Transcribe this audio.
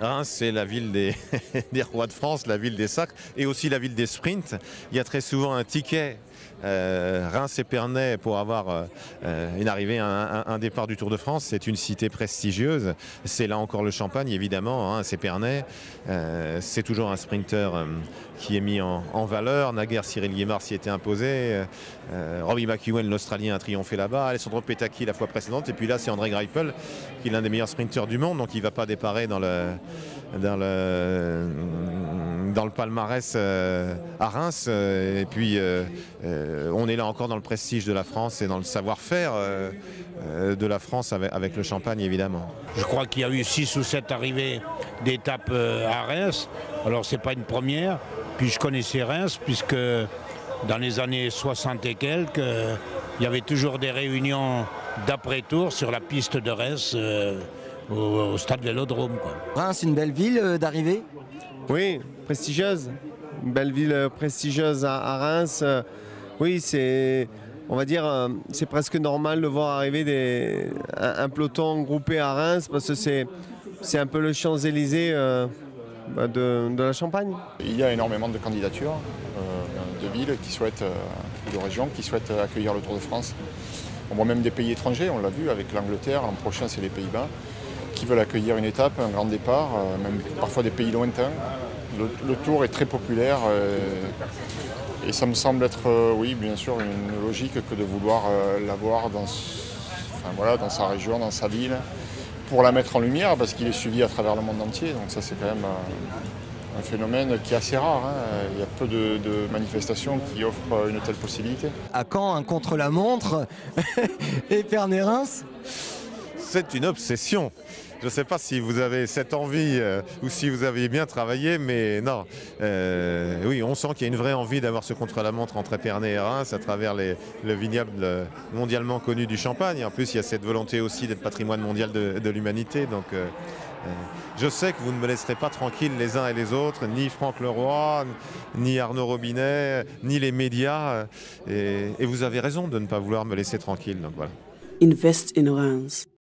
Reims, c'est la ville des, des rois de France, la ville des sacres et aussi la ville des sprints. Il y a très souvent un ticket Reims-Épernay pour avoir une arrivée, un départ du Tour de France. C'est une cité prestigieuse. C'est là encore le Champagne, évidemment. Reims-Épernay, c'est toujours un sprinter qui est mis en valeur. Naguère, Cyril Guimard s'y était imposé. Robbie McEwen, l'Australien, a triomphé là-bas. Alessandro Petacchi la fois précédente. Et puis là, c'est André Greipel, qui est l'un des meilleurs sprinteurs du monde. Donc il ne va pas déparer dans le palmarès à Reims. Et puis on est là encore dans le prestige de la France et dans le savoir-faire de la France avec le Champagne, évidemment. Je crois qu'il y a eu 6 ou 7 arrivées d'étapes à Reims. Alors c'est pas une première. Puis je connaissais Reims puisque dans les années 60 et quelques, il y avait toujours des réunions d'après-tour sur la piste de Reims au stade Vélodrome, quoi. Reims, une belle ville d'arrivée? Oui, prestigieuse. Une belle ville prestigieuse à Reims. Oui, on va dire, c'est presque normal de voir arriver un peloton groupé à Reims parce que c'est un peu le Champs-Élysées de la Champagne. Il y a énormément de candidatures de villes qui souhaitent, ou de régions qui souhaitent accueillir le Tour de France. On voit même des pays étrangers, on l'a vu avec l'Angleterre, l'an prochain c'est les Pays-Bas, qui veulent accueillir une étape, un grand départ, même parfois des pays lointains. Le Tour est très populaire et ça me semble être, oui, bien sûr, une logique que de vouloir l'avoir dans sa région, dans sa ville, pour la mettre en lumière, parce qu'il est suivi à travers le monde entier. Donc ça, c'est quand même un phénomène qui est assez rare. Il y a peu de manifestations qui offrent une telle possibilité. À quand un contre-la-montre Épernay-Reims? C'est une obsession. Je ne sais pas si vous avez cette envie ou si vous avez bien travaillé, mais non. Oui, on sent qu'il y a une vraie envie d'avoir ce contre-la-montre entre Épernay et Reims à travers le vignoble mondialement connu du Champagne. En plus, il y a cette volonté aussi d'être patrimoine mondial de l'humanité. Donc, je sais que vous ne me laisserez pas tranquille les uns et les autres, ni Franck Leroy, ni Arnaud Robinet, ni les médias. Et vous avez raison de ne pas vouloir me laisser tranquille. Donc, voilà. Invest in Reims.